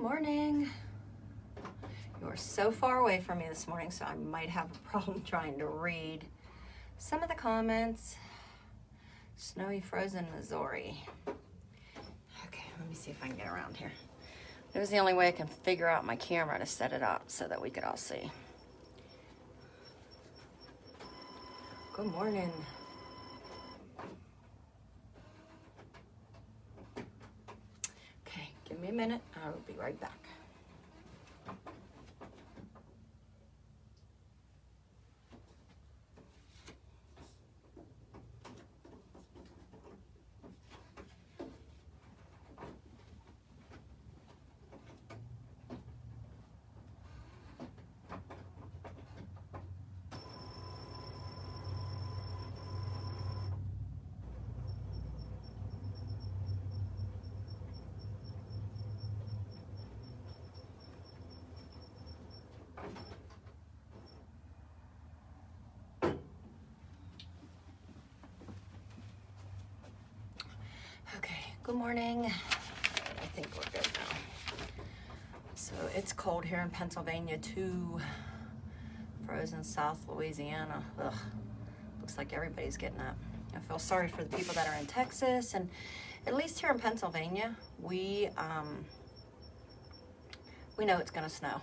morning. You are so far away from me this morning, so I might have a problem trying to read some of the comments. Snowy, frozen Missouri. Okay, let me see if I can get around here. It was the only way I can figure out my camera to set it up so that we could all see. Good morning. Okay, give me a minute. I will be right back. Okay, good morning. I think we're good now. So it's cold here in Pennsylvania too. Frozen South Louisiana. Ugh, looks like everybody's getting that. I feel sorry for the people that are in Texas, and at least here in Pennsylvania, we know it's gonna snow.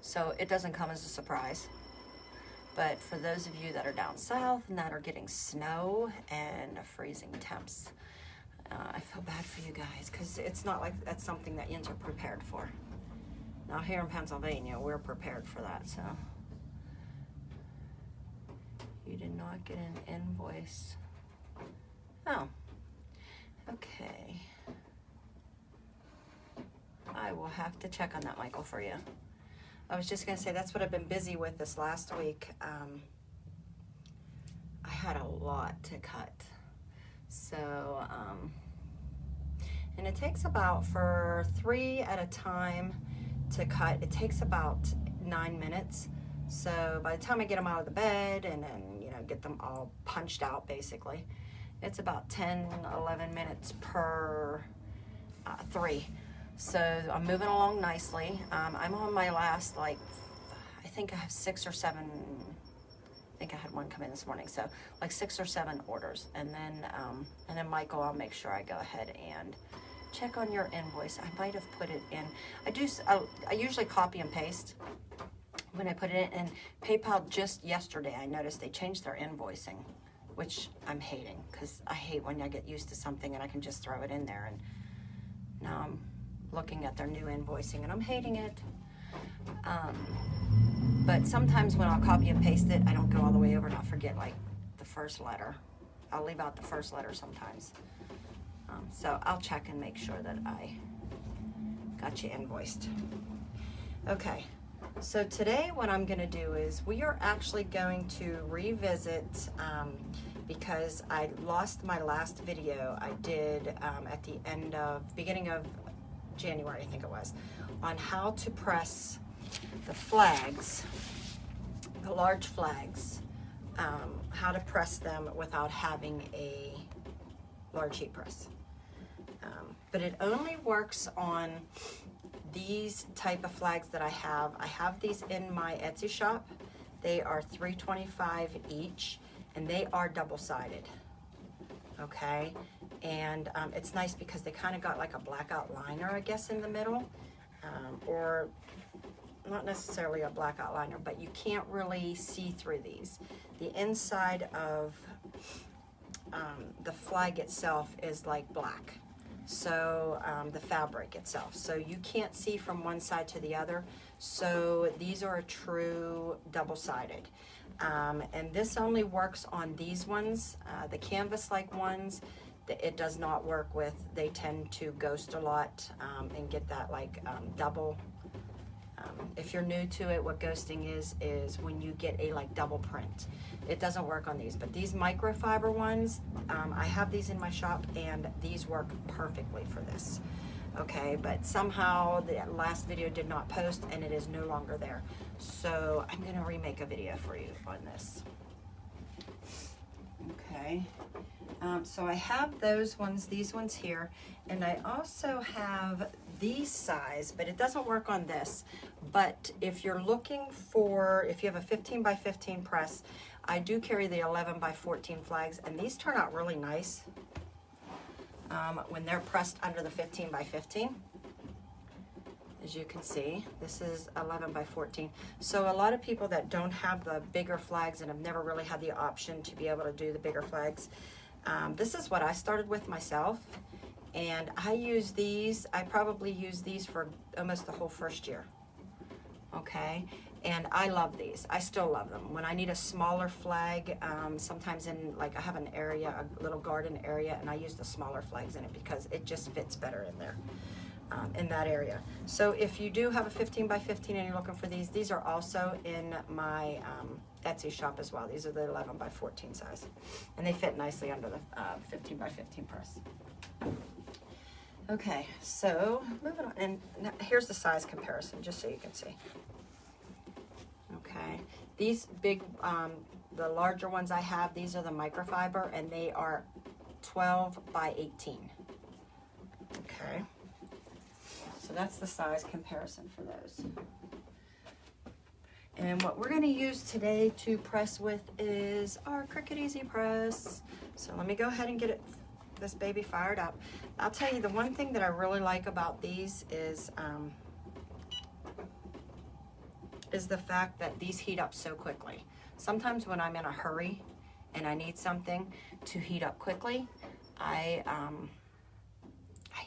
So it doesn't come as a surprise. But for those of you that are down south and that are getting snow and freezing temps, I feel bad for you guys, because it's not like that's something that yins are prepared for. Now here in Pennsylvania, we're prepared for that, so. You did not get an invoice. Oh, okay. I will have to check on that, Michael, for you. I was just gonna say, that's what I've been busy with this last week. I had a lot to cut. So, and it takes about, for 3 at a time to cut, it takes about 9 minutes. So by the time I get them out of the bed and then, you know, get them all punched out basically, it's about 10, 11 minutes per 3. So I'm moving along nicely. I'm on my last, like, I think I have 6 or 7, I think I had one come in this morning, so like 6 or 7 orders. And then Michael, I'll make sure I go ahead and check on your invoice. I might have put it in. I usually copy and paste when I put it in. And PayPal just yesterday, I noticed they changed their invoicing, which I'm hating, because I hate when I get used to something and I can just throw it in there. And now I'm looking at their new invoicing and I'm hating it. But sometimes when I'll copy and paste it, I don't go all the way over and I'll forget like the first letter. I'll leave out the first letter sometimes. So I'll check and make sure that I got you invoiced. Okay, so today what I'm gonna do is we are actually going to revisit, because I lost my last video I did at the beginning of January, I think it was, on how to press the flags, the large flags, how to press them without having a large heat press. But it only works on these type of flags that I have. I have these in my Etsy shop. They are $3.25 each, and they are double-sided, okay? And it's nice because they kind of got like a blackout liner, I guess, in the middle, or not necessarily a blackout liner, but you can't really see through these. The inside of the flag itself is like black, so the fabric itself, so you can't see from one side to the other. So these are a true double-sided, and this only works on these ones, the canvas-like ones. It does not work with. They tend to ghost a lot and get that like double. If you're new to it, what ghosting is when you get a like double print. It doesn't work on these, but these microfiber ones, I have these in my shop and these work perfectly for this. Okay, but somehow the last video did not post and it is no longer there. So I'm gonna remake a video for you on this. Okay. Okay. So I have those ones, these ones here, and I also have these size, but it doesn't work on this. But if you're looking for, if you have a 15 by 15 press, I do carry the 11 by 14 flags, and these turn out really nice when they're pressed under the 15 by 15. As you can see, this is 11 by 14. So a lot of people that don't have the bigger flags and have never really had the option to be able to do the bigger flags, this is what I started with myself. And I use these, I probably use these for almost the whole first year. Okay, and I love these. I still love them. When I need a smaller flag, sometimes in, like, I have an area, a little garden area, and I use the smaller flags in it because it just fits better in there. In that area. So if you do have a 15 by 15 and you're looking for these are also in my Etsy shop as well. These are the 11 by 14 size, and they fit nicely under the 15 by 15 press. Okay, so moving on, and here's the size comparison, just so you can see. Okay, these big, the larger ones I have, these are the microfiber, and they are 12 by 18. Okay. So that's the size comparison for those. And what we're going to use today to press with is our CRICUT Easy Press. So let me go ahead and get this baby fired up. I'll tell you, the one thing that I really like about these is the fact that these heat up so quickly. Sometimes when I'm in a hurry and I need something to heat up quickly, I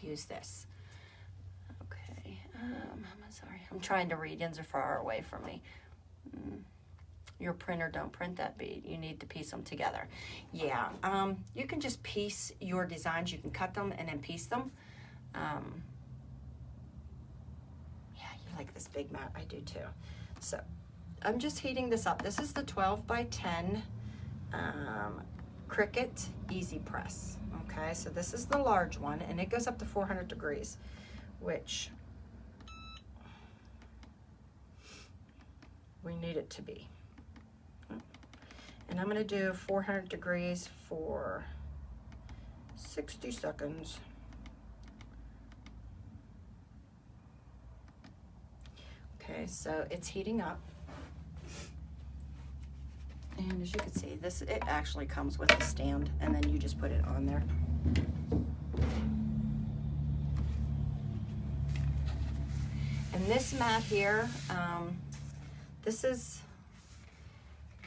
use this. I'm sorry, I'm trying to read. Ends are far away from me. Your printer don't print that bead. You need to piece them together. Yeah, you can just piece your designs. You can cut them and then piece them. Yeah, you like this big mat. I do too. So I'm just heating this up. This is the 12 by 10 CRICUT Easy Press. Okay, so this is the large one, and it goes up to 400 degrees, which we need it to be. And I'm going to do 400 degrees for 60 seconds. Okay, so it's heating up. And as you can see, it actually comes with a stand, and then you just put it on there. And this mat here, this is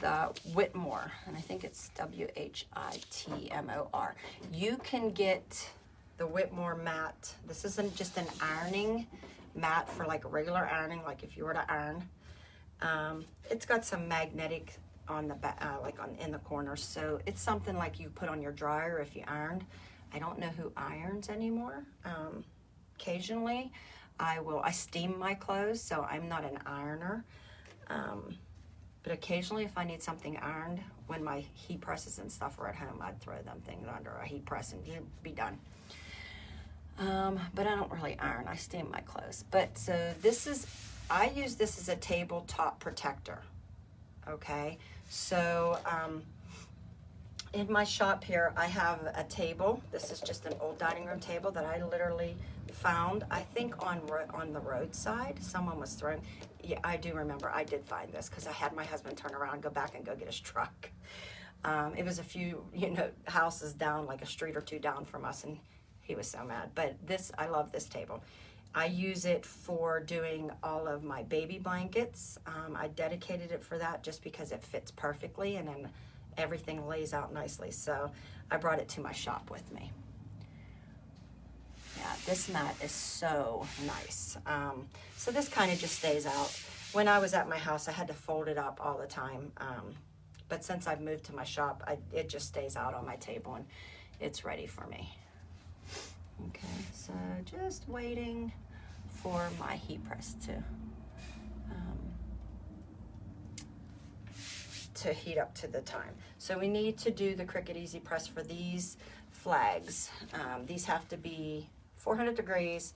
the Whitmore, and I think it's Whitmor. You can get the Whitmore mat. This isn't just an ironing mat for like regular ironing, like if you were to iron. It's got some magnetic on the back, in the corners, so it's something like you put on your dryer if you ironed. I don't know who irons anymore. Occasionally, I steam my clothes, so I'm not an ironer. But occasionally, if I need something ironed, when my heat presses and stuff are at home, I'd throw them things under a heat press and be done. But I don't really iron. I steam my clothes. But so I use this as a tabletop protector. Okay, so in my shop here, I have a table. This is just an old dining room table that I literally found, I think on the roadside. Someone was throwing, yeah, I do remember, I did find this because I had my husband turn around, go back and go get his truck. It was a few, houses down, like a street or two down from us, and he was so mad. But I love this table. I use it for doing all of my baby blankets. I dedicated it for that just because it fits perfectly, and then everything lays out nicely. So I brought it to my shop with me. Yeah, this mat is so nice. So this kind of just stays out. When I was at my house, I had to fold it up all the time. But since I've moved to my shop, it just stays out on my table, and it's ready for me. Okay, so just waiting for my heat press to heat up to the time. So we need to do the CRICUT Easy Press for these flags. These have to be 400 degrees,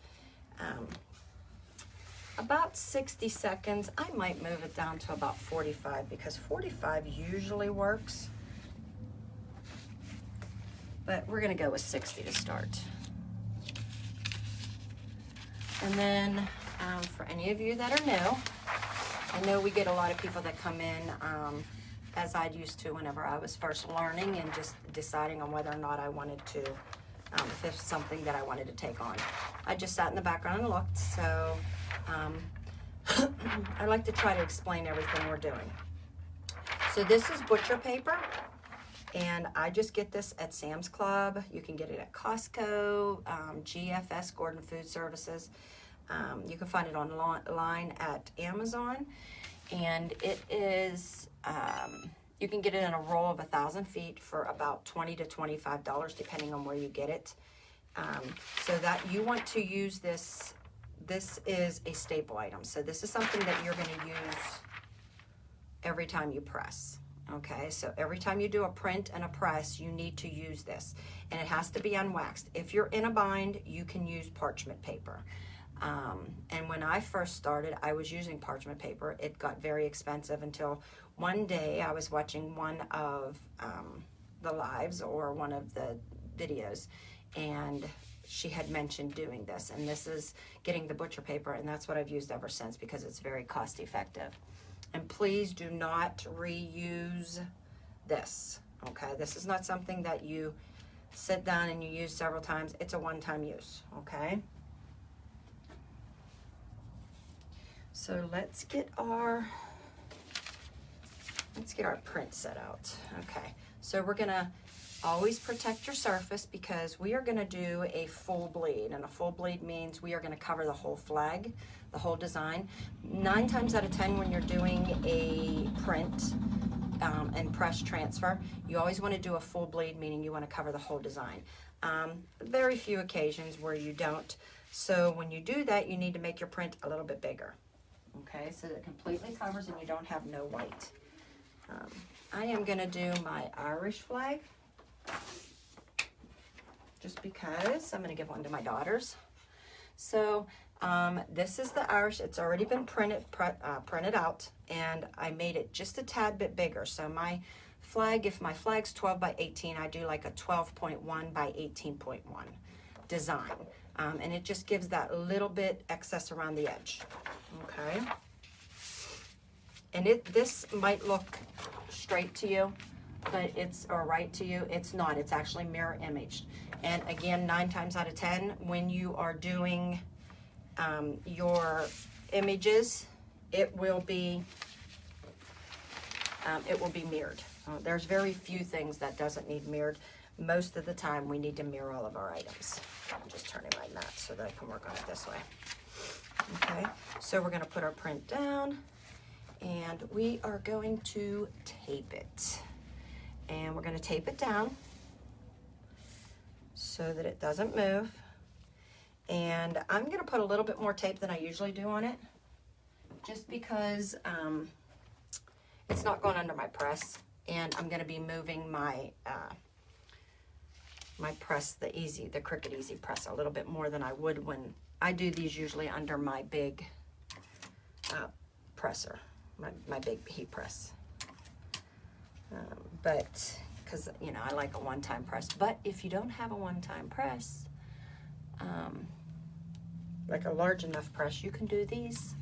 about 60 seconds. I might move it down to about 45 because 45 usually works. but we're gonna go with 60 to start. And then for any of you that are new, I know we get a lot of people that come in as I used to whenever I was first learning and just deciding on whether or not I wanted to, if it's something that I wanted to take on. I just sat in the background and looked, so I like to try to explain everything we're doing. So this is butcher paper, and I just get this at Sam's Club. You can get it at Costco, GFS, Gordon Food Services. You can find it online at Amazon, and it is, you can get it in a roll of 1,000 feet for about $20 to $25, depending on where you get it. So that you want to use this. This is a staple item. So this is something that you're going to use every time you press. Okay, so every time you do a print and a press, you need to use this, and it has to be unwaxed. If you're in a bind, you can use parchment paper. And when I first started, I was using parchment paper. It got very expensive until one day I was watching one of the lives or one of the videos, and she had mentioned doing this, and this is getting the butcher paper, and that's what I've used ever since because it's very cost effective. And please do not reuse this, okay? This is not something that you sit down and you use several times. It's a one-time use, okay? So let's get our print set out. Okay, so we're gonna always protect your surface because we are gonna do a full bleed, and a full bleed means we are gonna cover the whole flag, the whole design. 9 times out of 10 when you're doing a print and press transfer, you always wanna do a full bleed, meaning you wanna cover the whole design. Very few occasions where you don't. So when you do that, you need to make your print a little bit bigger. Okay, so that it completely covers and you don't have no white. I am gonna do my Irish flag, just because I'm gonna give one to my daughters. So this is the Irish. It's already been printed out, and I made it just a tad bit bigger. So my flag, if my flag's 12 by 18, I do like a 12.1 by 18.1 design. And it just gives that little bit excess around the edge, okay? And this might look straight to you, but or right to you. It's not, it's actually mirror imaged. And again, 9 times out of 10, when you are doing your images, it will be mirrored. There's very few things that doesn't need mirrored. Most of the time, we need to mirror all of our items. I'm just turning my mat so that I can work on it this way. Okay, so we're gonna put our print down, and we are going to tape it. And we're gonna tape it down so that it doesn't move. And I'm gonna put a little bit more tape than I usually do on it, just because it's not going under my press, and I'm gonna be moving my my press, the CRICUT Easy Press, a little bit more than I would when I do these usually under my big presser, my big heat press. But, because, you know, I like a one-time press. But if you don't have a one-time press, like a large enough press, you can do these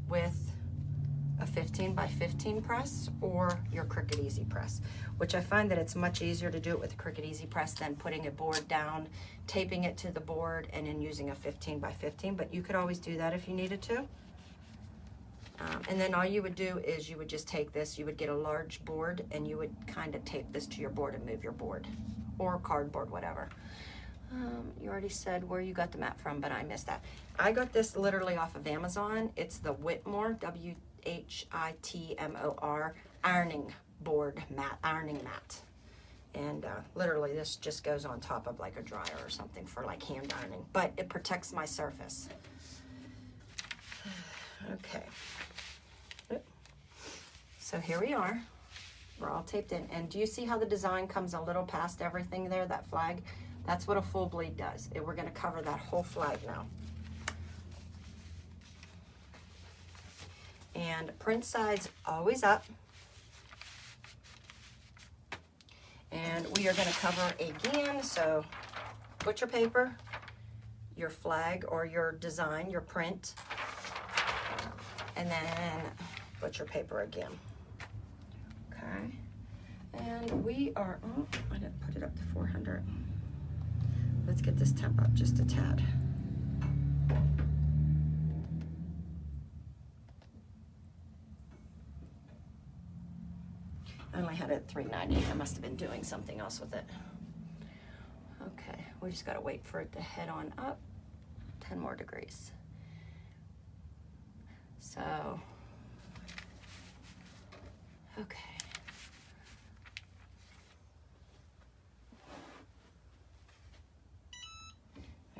with a 15 by 15 press or your CRICUT Easy Press, which I find that it's much easier to do it with the CRICUT Easy Press than putting a board down, taping it to the board, and then using a 15 by 15, but you could always do that if you needed to. And then all you would do is you would just take this, you would get a large board, and you would kind of tape this to your board and move your board, or cardboard, whatever. You already said where you got the mat from, but I missed that. I got this literally off of Amazon. It's the Whitmore, WHITMOR, ironing board mat, ironing mat. And literally this just goes on top of like a dryer or something for like hand ironing, but it protects my surface. Okay. So here we are. We're all taped in. And do you see how the design comes a little past everything there, that flag? That's what a full bleed does. We're gonna cover that whole flag now. And print sides always up. And we are going to cover again, so butcher paper, your flag or your design, your print, and then butcher paper again. Okay, and we are, oh, I didn't put it up to 400. Let's get this temp up just a tad. I only had it at 390. I must have been doing something else with it. Okay, we just gotta wait for it to head on up 10 more degrees. So, okay.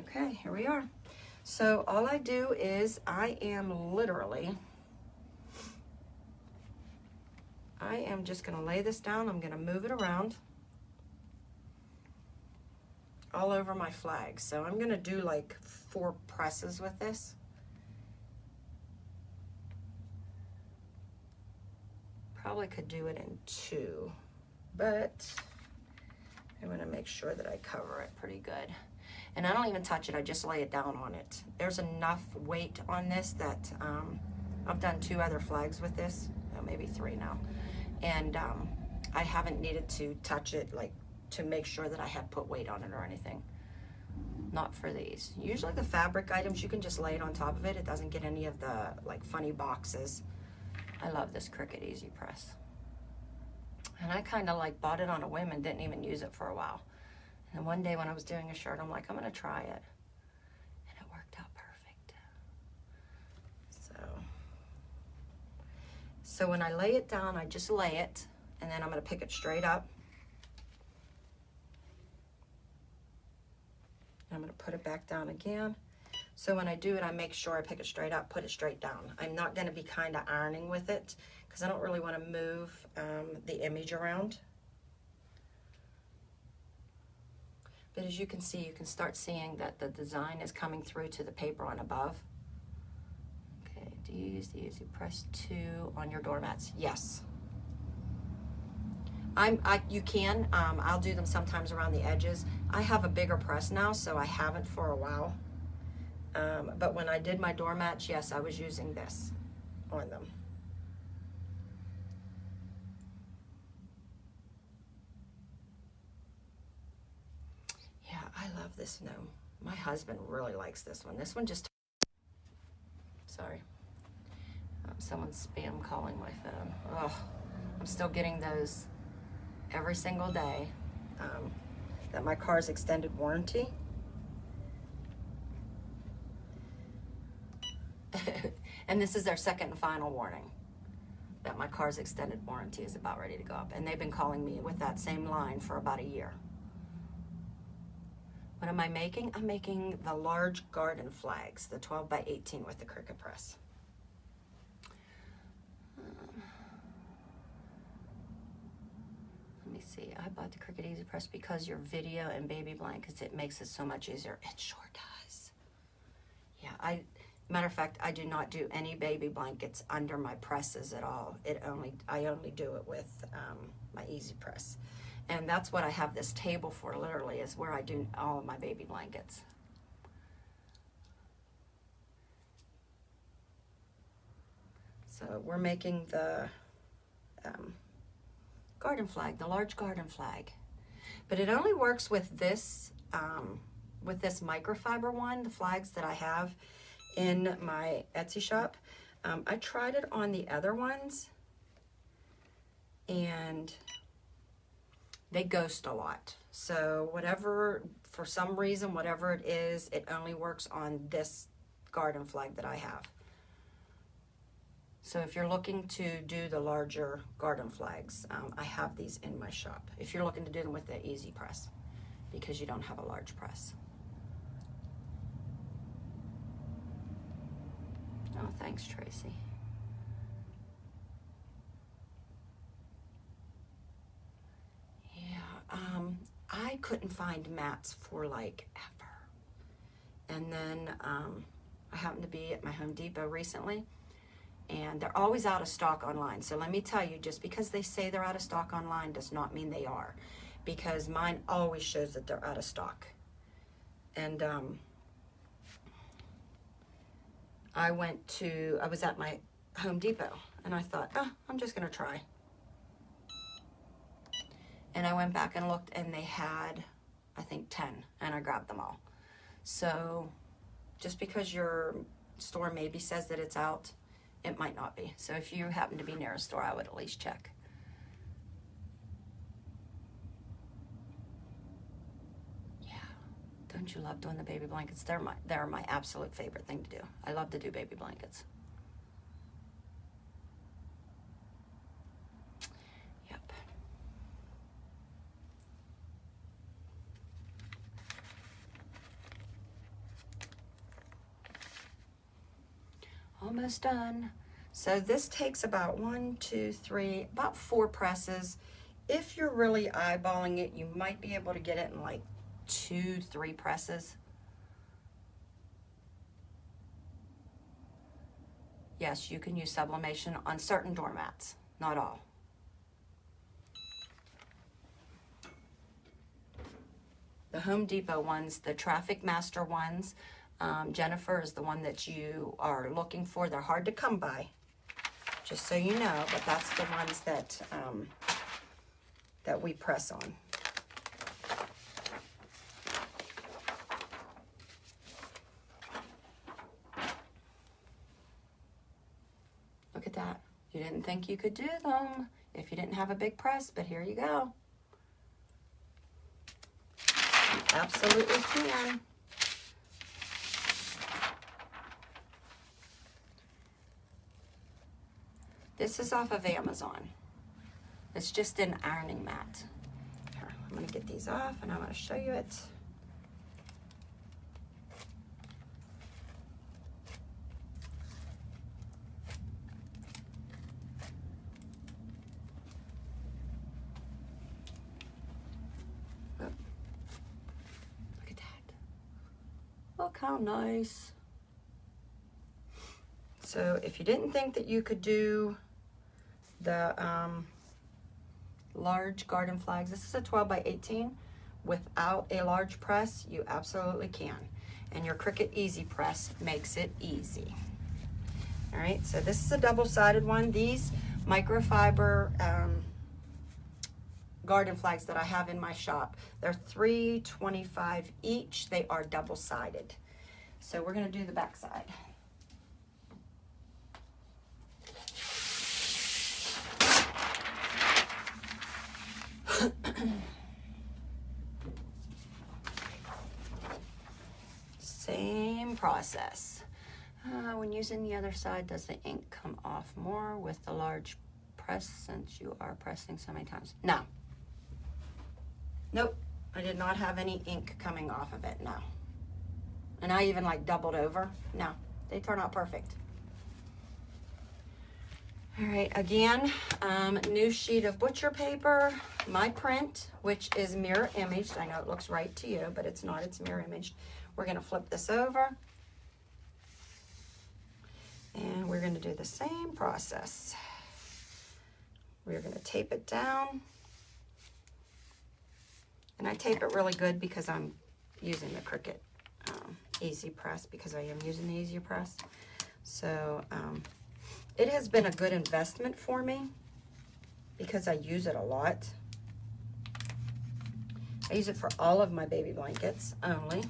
Okay, here we are. So all I do is I am just gonna lay this down. I'm gonna move it around all over my flag. So I'm gonna do like 4 presses with this. Probably could do it in 2, but I wanna make sure that I cover it pretty good. And I don't even touch it, I just lay it down on it. There's enough weight on this that I've done 2 other flags with this, maybe 3 now. And I haven't needed to touch it like to make sure that I have put weight on it or anything. Not for these. Usually the fabric items, you can just lay it on top of it. It doesn't get any of the like funny boxes. I love this CRICUT Easy Press. And I kind of like bought it on a whim and didn't even use it for a while. And then one day when I was doing a shirt, I'm like, I'm gonna try it. And it worked out perfect. So when I lay it down, I just lay it, and then I'm gonna pick it straight up. And I'm gonna put it back down again. So when I do it, I make sure I pick it straight up, put it straight down. I'm not gonna be kind of ironing with it because I don't really wanna move the image around. But as you can see, you can start seeing that the design is coming through to the paper on above. Okay, do you use the Easy Press 2 on your doormats? Yes. You can, I'll do them sometimes around the edges. I have a bigger press now, so I haven't for a while. But when I did my doormats, yes, I was using this on them. Yeah, I love this gnome. My husband really likes this one. This one just, sorry. Someone's spam calling my phone. Oh, I'm still getting those every single day. That my car's extended warranty. And this is their second and final warning that my car's extended warranty is about ready to go up. And they've been calling me with that same line for about a year. What am I making? I'm making the large garden flags, the 12 by 18 with the CRICUT press. Let me see, I bought the CRICUT Easy Press because your video and baby blankets, it makes it so much easier. It sure does. Yeah, matter of fact, I do not do any baby blankets under my presses at all. I only do it with my Easy Press. And that's what I have this table for, literally, is where I do all of my baby blankets. So we're making the garden flag, the large garden flag. But it only works with this microfiber one, the flags that I have in my Etsy shop. I tried it on the other ones, and they ghost a lot. So for some reason, whatever it is, it only works on this garden flag that I have. So if you're looking to do the larger garden flags, I have these in my shop. If you're looking to do them with the Easy Press, because you don't have a large press. Oh, thanks, Tracy. I couldn't find mats for like ever. And then I happened to be at my Home Depot recently, and they're always out of stock online. So let me tell you, just because they say they're out of stock online does not mean they are. because mine always shows that they're out of stock. And I was at my Home Depot, and I thought, oh, I'm just gonna try. And I went back and looked, and they had, I think, 10, and I grabbed them all. So just because your store maybe says that it's out, it might not be. So if you happen to be near a store, I would at least check. Yeah, don't you love doing the baby blankets? They're my absolute favorite thing to do. I love to do baby blankets. Yep. Almost done. So this takes about 4 presses. If you're really eyeballing it, you might be able to get it in like 2-3 presses. Yes, you can use sublimation on certain doormats, not all. The Home Depot ones, the Traffic Master ones, Jennifer is the one that you are looking for. They're hard to come by, just so you know, but that's the ones that that we press on. Look at that. You didn't think you could do them if you didn't have a big press, but here you go. You absolutely can. This is off of Amazon. It's just an ironing mat. Here, I'm going to get these off and I'm going to show you it. Oh. Look at that. Look how nice. So if you didn't think that you could do the large garden flags, this is a 12 by 18 without a large press, you absolutely can. And your CRICUT Easy Press makes it easy. All right, so this is a double-sided one. These microfiber garden flags that I have in my shop, they're $3.25 each. They are double-sided. So we're gonna do the back side. Same process. When using the other side, does the ink come off more with the large press since you are pressing so many times? No. Nope. I did not have any ink coming off of it, no. And I even like doubled over. No, they turn out perfect. All right, again, new sheet of butcher paper, my print, which is mirror imaged. I know it looks right to you, but it's not, it's mirror imaged. We're gonna flip this over. And we're gonna do the same process. We're gonna tape it down. And I tape it really good because I'm using the CRICUT Easy Press, because I am using the Easy Press. So, it has been a good investment for me because I use it a lot. I use it for all of my baby blankets only.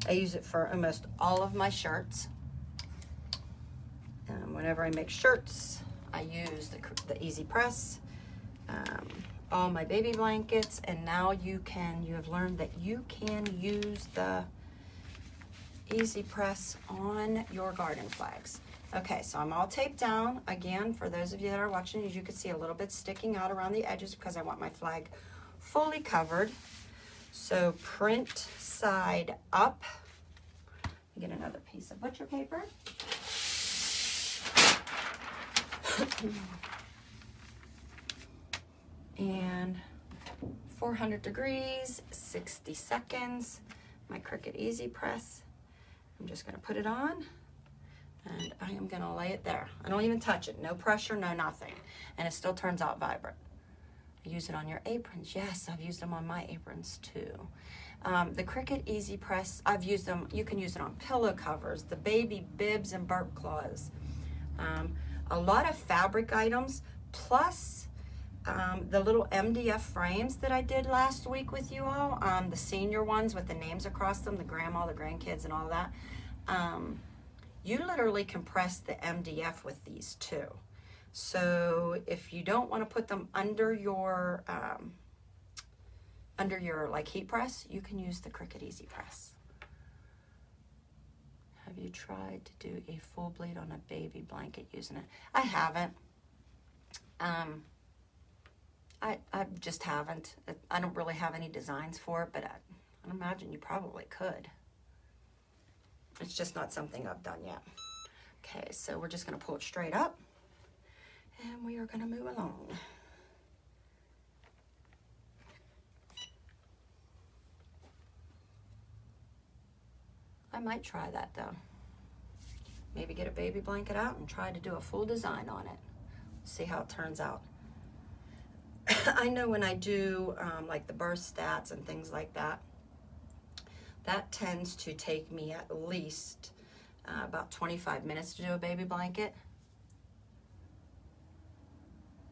I use it for almost all of my shirts. Whenever I make shirts, I use the Easy Press. All my baby blankets, and now you have learned that you can use the Easy Press on your garden flags. Okay, so I'm all taped down. Again, for those of you that are watching, as you can see a little bit sticking out around the edges because I want my flag fully covered. So print side up. Get another piece of butcher paper. And 400 degrees, 60 seconds. My CRICUT Easy Press. I'm just gonna put it on. And I am gonna lay it there. I don't even touch it, no pressure, no nothing. And it still turns out vibrant. I use it on your aprons. Yes, I've used them on my aprons too. The CRICUT Easy Press, I've used them. You can use it on pillow covers, the baby bibs and burp cloths. A lot of fabric items, plus the little MDF frames that I did last week with you all, the senior ones with the names across them, the grandma, the grandkids, and all that. You literally can press the MDF with these too. So if you don't want to put them under your like heat press, you can use the CRICUT Easy Press. Have you tried to do a full bleed on a baby blanket using it? I haven't. I just haven't. I don't really have any designs for it, but I imagine you probably could. It's just not something I've done yet. Okay, so we're just going to pull it straight up, and we are going to move along. I might try that though. Maybe get a baby blanket out and try to do a full design on it. See how it turns out. I know when I do like the birth stats and things like that, that tends to take me at least about 25 minutes to do a baby blanket.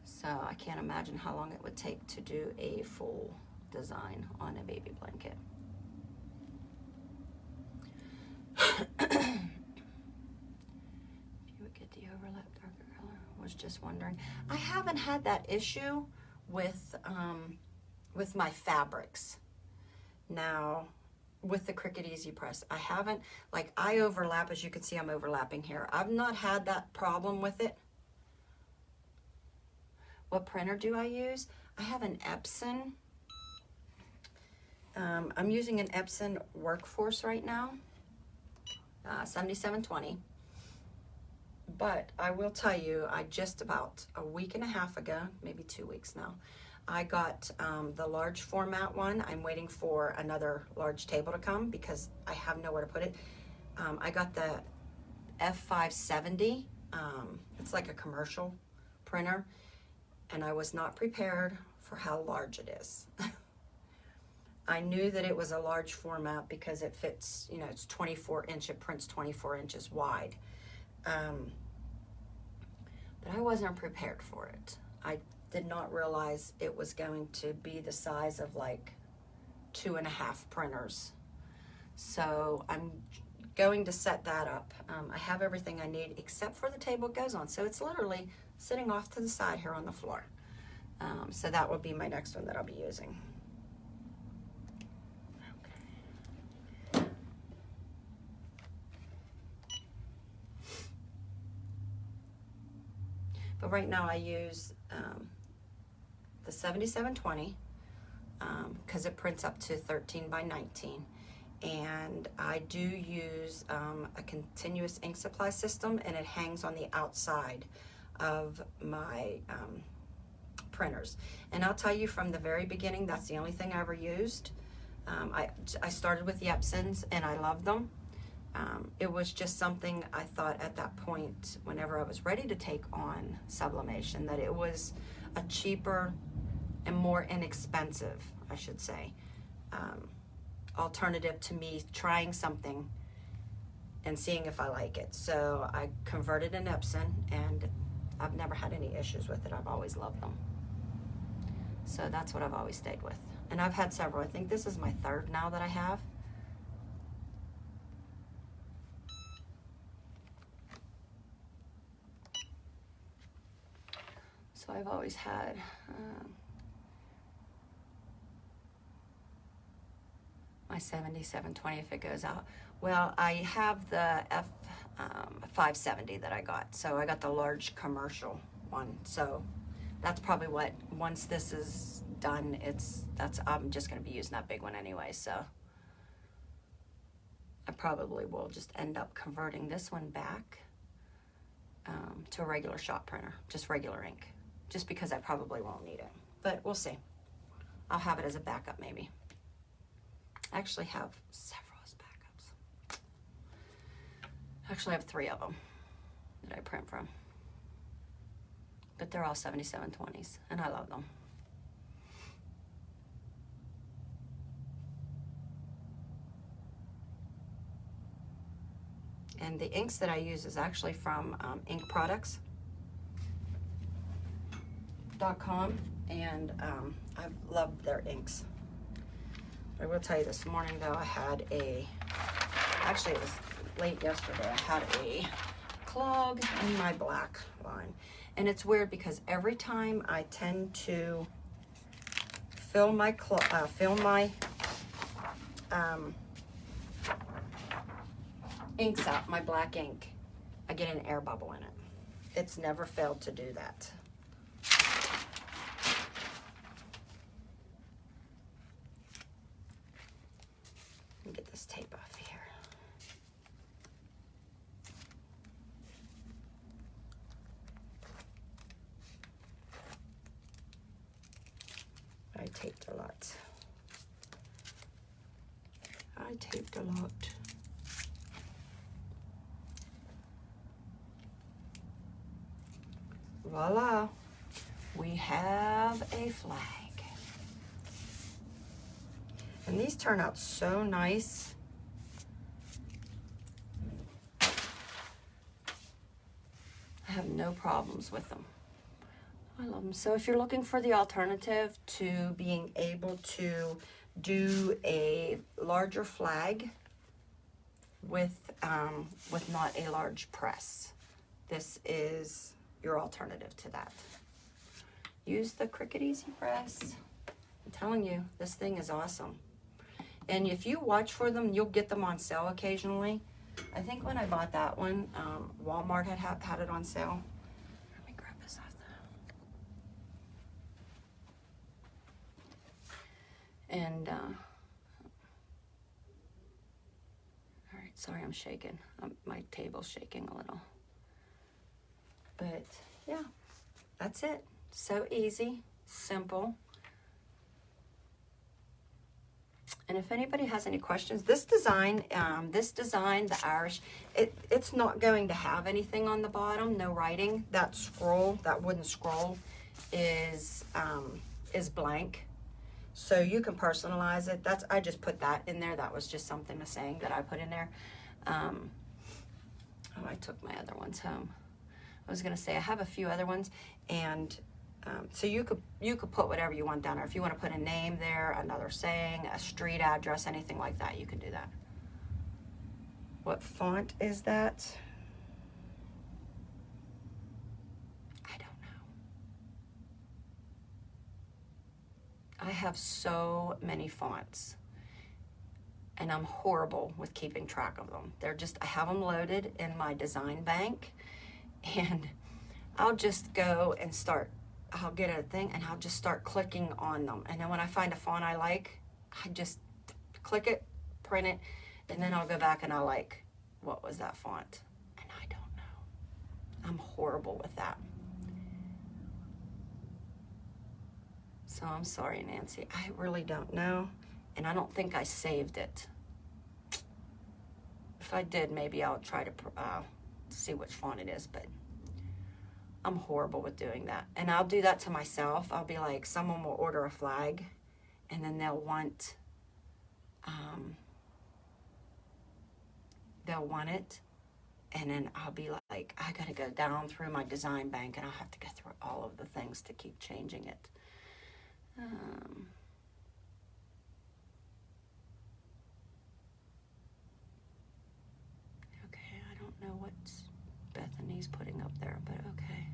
So I can't imagine how long it would take to do a full design on a baby blanket. If you would get the overlap darker color, was just wondering. I haven't had that issue with my fabrics. Now, with the CRICUT Easy Press, I haven't, like I overlap, as you can see I'm overlapping here. I've not had that problem with it. What printer do I use? I have an Epson. I'm using an Epson Workforce right now, 7720. But I will tell you, I just about a week and a half ago, maybe 2 weeks now, I got the large format one. I'm waiting for another large table to come because I have nowhere to put it. I got the F570. It's like a commercial printer, and I was not prepared for how large it is. I knew that it was a large format because it fits, you know, it's 24 inch, it prints 24 inches wide. But I wasn't prepared for it. I did not realize it was going to be the size of like 2.5 printers. So I'm going to set that up. I have everything I need except for the table it goes on. So it's literally sitting off to the side here on the floor. So that will be my next one that I'll be using. But right now I use the 7720 because it prints up to 13 by 19. And I do use a continuous ink supply system, and it hangs on the outside of my printers. And I'll tell you from the very beginning, that's the only thing I ever used. I started with the Epsons and I loved them. It was just something I thought at that point, whenever I was ready to take on sublimation, that it was a cheaper and more inexpensive, I should say, alternative to me trying something and seeing if I like it. So I converted an Epson, and I've never had any issues with it. I've always loved them. So that's what I've always stayed with. And I've had several. I think this is my third now that I have. So I've always had my 7720 if it goes out. Well, I have the F570 that I got. So I got the large commercial one. So that's probably what, once this is done, I'm just going to be using that big one anyway. So I probably will just end up converting this one back to a regular shop printer, just regular ink, just because I probably won't need it. But we'll see. I'll have it as a backup maybe. I actually have several as backups. Actually, I have 3 of them that I print from. But they're all 7720s, and I love them. And the inks that I use is actually from inkproducts.com, and I've loved their inks. I will tell you, this morning though, I had actually it was late yesterday, I had a clog in my black line. And it's weird because every time I tend to fill my inks out, my black ink, I get an air bubble in it. It's never failed to do that. Let me get this tape off here. I taped a lot. I taped a lot. Voila, we have a flag. And these turn out so nice. I have no problems with them. I love them. So if you're looking for the alternative to being able to do a larger flag with not a large press, this is your alternative to that. Use the CRICUT Easy Press. I'm telling you, this thing is awesome. And if you watch for them, you'll get them on sale occasionally. I think when I bought that one, Walmart had it on sale. Let me grab this off the... And, all right, sorry, I'm shaking. My table's shaking a little. But yeah, that's it. So easy, simple. And if anybody has any questions, this design, the Irish, it's not going to have anything on the bottom, no writing. That scroll, that wooden scroll is blank. So you can personalize it. I just put that in there. That was just something, a saying that I put in there. Oh, I took my other ones home. I was gonna say I have a few other ones, and so you could put whatever you want down there. If you want to put a name there, another saying, a street address, anything like that, you can do that. What font is that? I don't know. I have so many fonts, and I'm horrible with keeping track of them. I have them loaded in my design bank, and I'll just go and I'll get a thing and I'll just start clicking on them. And then when I find a font I like, I just click it, print it, and then I'll go back and I'll like, what was that font? And I don't know. I'm horrible with that. So I'm sorry, Nancy. I really don't know. And I don't think I saved it. If I did, maybe I'll try to see which font it is, but I'm horrible with doing that. And I'll do that to myself. I'll be like, someone will order a flag, and then they'll want it, and then I'll be like, I gotta go down through my design bank, and I'll have to go through all of the things to keep changing it. Okay, I don't know what Bethany's putting up there, but okay.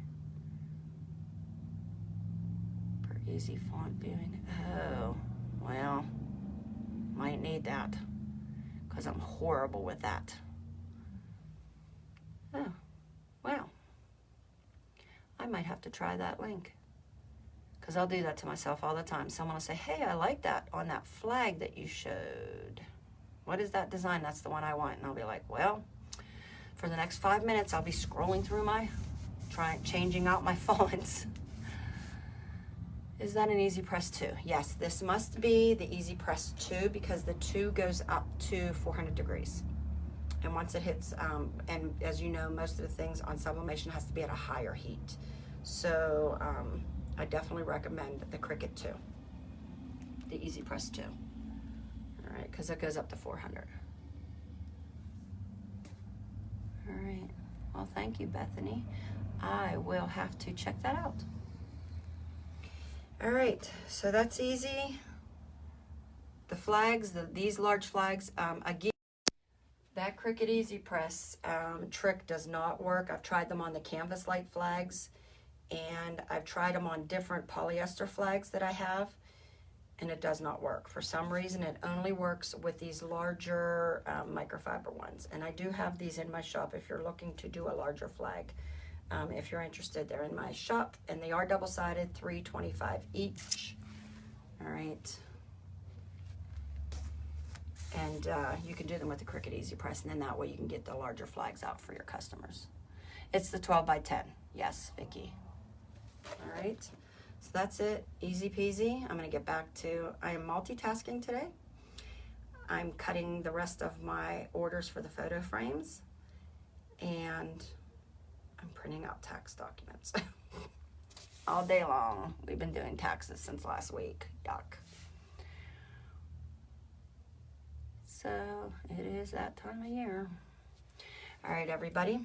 For easy font viewing. Oh, well, might need that, because I'm horrible with that. Oh, well, I might have to try that link, because I'll do that to myself all the time. Someone will say, hey, I like that on that flag that you showed. What is that design? That's the one I want. And I'll be like, well, for the next 5 minutes, I'll be scrolling through changing out my fonts. Is that an Easy Press 2? Yes, this must be the Easy Press 2, because the 2 goes up to 400 degrees. And once it hits, and as you know, most of the things on sublimation has to be at a higher heat. So I definitely recommend the CRICUT 2, the Easy Press 2. All right, because it goes up to 400. Well, thank you, Bethany. I will have to check that out. All right, so that's easy. The flags, these large flags, again, that Cricut Easy Press trick does not work. I've tried them on the canvas light flags, and I've tried them on different polyester flags that I have, and it does not work. For some reason, it only works with these larger microfiber ones. And I do have these in my shop if you're looking to do a larger flag. If you're interested, they're in my shop, and they are double-sided, $3.25 each. All right. And you can do them with the Cricut Easy Press, and then that way you can get the larger flags out for your customers. It's the 12 by 10. Yes, Vicki. All right. So that's it. Easy peasy. I'm going to get back to, I am multitasking today. I'm cutting the rest of my orders for the photo frames, and I'm printing out tax documents. All day long. We've been doing taxes since last week. Yuck. So it is that time of year. All right, everybody.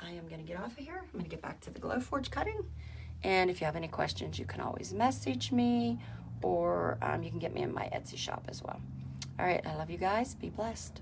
I am going to get off of here. I'm going to get back to the Glowforge cutting. And if you have any questions, you can always message me, or you can get me in my Etsy shop as well. All right, I love you guys. Be blessed.